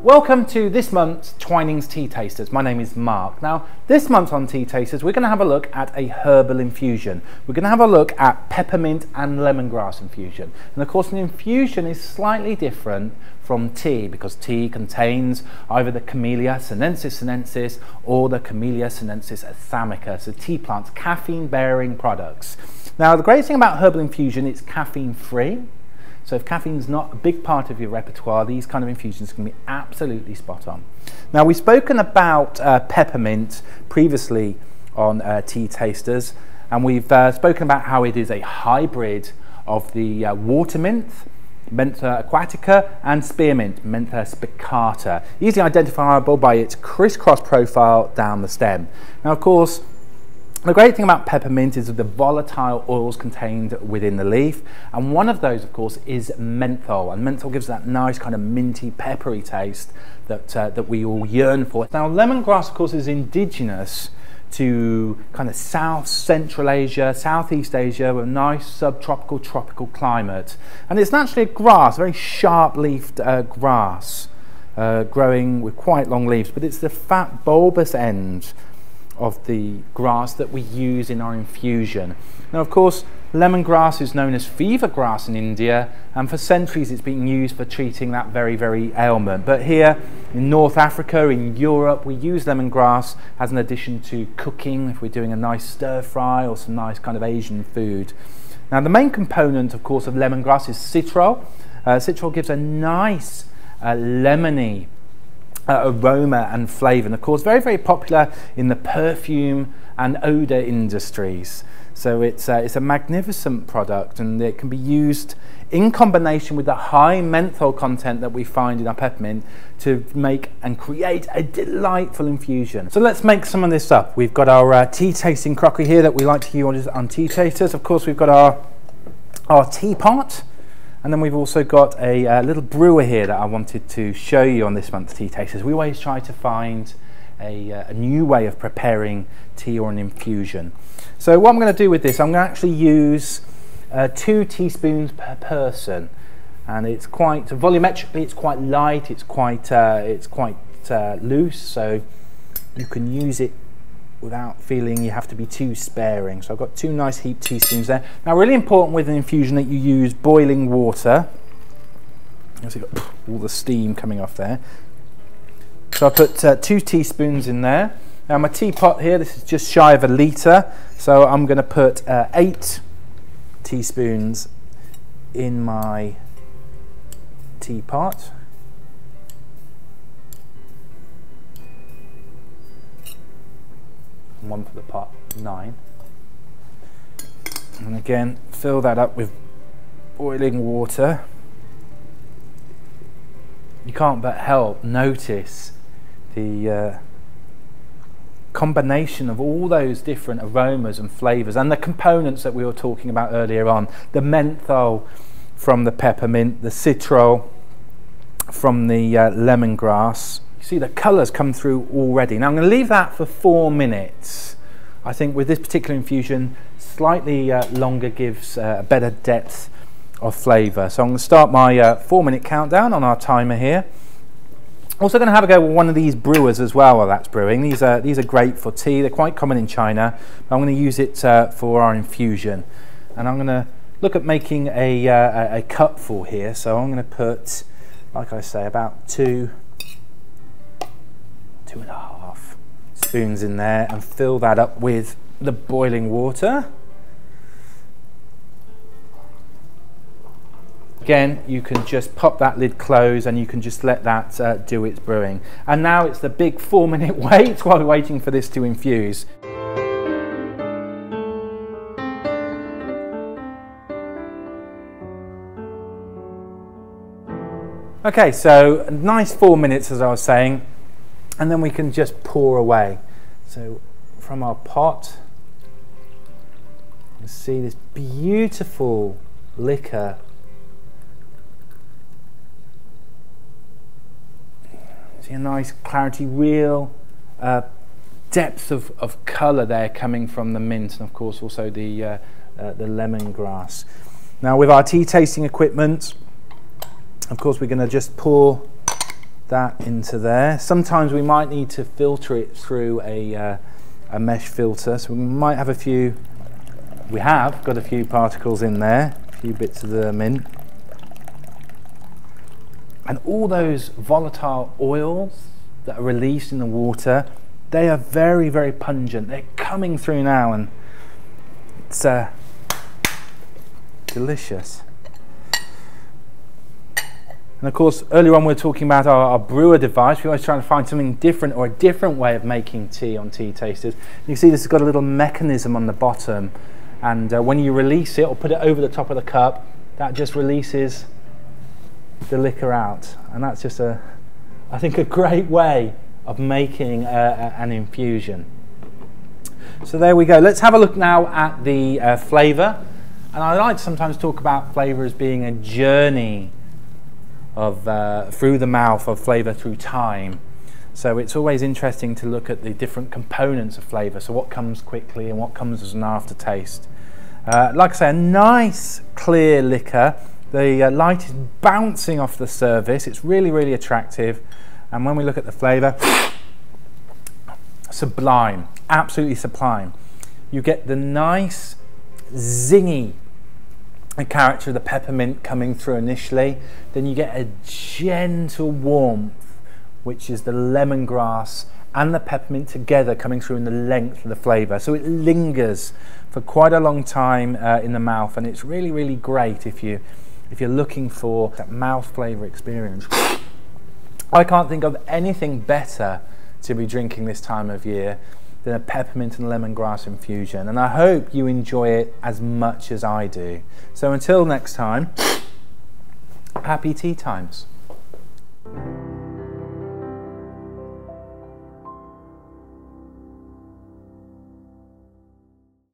Welcome to this month's Twinings Tea Tasters. My name is Mark. Now, this month on Tea Tasters, we're going to have a look at a herbal infusion. We're going to have a look at peppermint and lemongrass infusion. And of course, an infusion is slightly different from tea because tea contains either the Camellia sinensis or the Camellia sinensis athamica, so tea plants, caffeine-bearing products. Now, the great thing about herbal infusion, it's caffeine-free. So if caffeine's not a big part of your repertoire, these kind of infusions can be absolutely spot on. Now, we've spoken about peppermint previously on Tea Tasters, and we've spoken about how it is a hybrid of the water mint, Mentha aquatica, and spearmint, Mentha spicata, easily identifiable by its crisscross profile down the stem. Now, of course, the great thing about peppermint is the volatile oils contained within the leaf, and one of those, of course, is menthol, and menthol gives that nice kind of minty, peppery taste that we all yearn for. Now, lemongrass, of course, is indigenous to kind of South Central Asia, Southeast Asia, with a nice subtropical, tropical climate, and it's naturally a grass, very sharp-leafed grass, growing with quite long leaves, but it's the fat bulbous end of the grass that we use in our infusion. Now, of course, lemongrass is known as fever grass in India, and for centuries it's been used for treating that very, very ailment. But here in North Africa, in Europe, we use lemongrass as an addition to cooking, if we're doing a nice stir fry or some nice kind of Asian food. Now, the main component, of course, of lemongrass is citral. Citral gives a nice lemony aroma and flavour, and of course very, very popular in the perfume and odour industries. So it's a magnificent product, and it can be used in combination with the high menthol content that we find in our peppermint to make and create a delightful infusion. So let's make some of this up. We've got our tea tasting crockery here that we like to use on Tea Tasters. Of course, we've got our teapot. And then we've also got a little brewer here that I wanted to show you on this month's Tea Tasters. We always try to find a new way of preparing tea or an infusion. So what I'm going to do with this, I'm going to actually use 2 teaspoons per person, and it's quite volumetrically, it's quite light, it's quite loose, so you can use it without feeling you have to be too sparing. So I've got 2 nice heaped teaspoons there. Now, really important with an infusion that you use boiling water. You've got all the steam coming off there. So I put 2 teaspoons in there. Now, my teapot here, this is just shy of a litre, so I'm going to put 8 teaspoons in my teapot. One for the pot, 9. And again, fill that up with boiling water. You can't but help notice the combination of all those different aromas and flavours and the components that we were talking about earlier on. The menthol from the peppermint, the citral from the lemongrass. See the colours come through already. Now I'm going to leave that for 4 minutes. I think with this particular infusion, slightly longer gives a better depth of flavour. So I'm going to start my 4-minute countdown on our timer here. Also going to have a go with one of these brewers as well while that's brewing. These are great for tea. They're quite common in China, but I'm going to use it for our infusion. And I'm going to look at making a cupful here. So I'm going to put, like I say, about 2.5 spoons in there and fill that up with the boiling water. Again, you can just pop that lid close and you can just let that do its brewing. And now it's the big 4-minute wait while we're waiting for this to infuse. Okay, so a nice 4 minutes as I was saying, and then we can just pour away. So from our pot, you see this beautiful liquor. See a nice clarity, real depth of colour there coming from the mint, and of course also the lemongrass. Now with our tea tasting equipment, of course we're going to just pour that into there. Sometimes we might need to filter it through a mesh filter, so we might have a few, we have got a few particles in there, a few bits of the mint. And all those volatile oils that are released in the water, they are very, very pungent. They're coming through now, and it's delicious. And of course, earlier on we were talking about our brewer device. We're always trying to find something different, or a different way of making tea on Tea Tasters. You can see this has got a little mechanism on the bottom, and when you release it or put it over the top of the cup, that just releases the liquor out. And that's just I think a great way of making an infusion. So there we go. Let's have a look now at the flavour. And I like to sometimes talk about flavour as being a journey of through the mouth, of flavour through time. So it's always interesting to look at the different components of flavour. So what comes quickly and what comes as an aftertaste. Like I say, a nice clear liquor. The light is bouncing off the surface. It's really, really attractive. And when we look at the flavour, sublime, absolutely sublime. You get the nice zingy character of the peppermint coming through initially, then you get a gentle warmth, which is the lemongrass and the peppermint together coming through in the length of the flavour. So it lingers for quite a long time in the mouth, and it's really, really great if you're looking for that mouth flavour experience. I can't think of anything better to be drinking this time of year than a peppermint and lemongrass infusion, and I hope you enjoy it as much as I do. So until next time, happy tea times.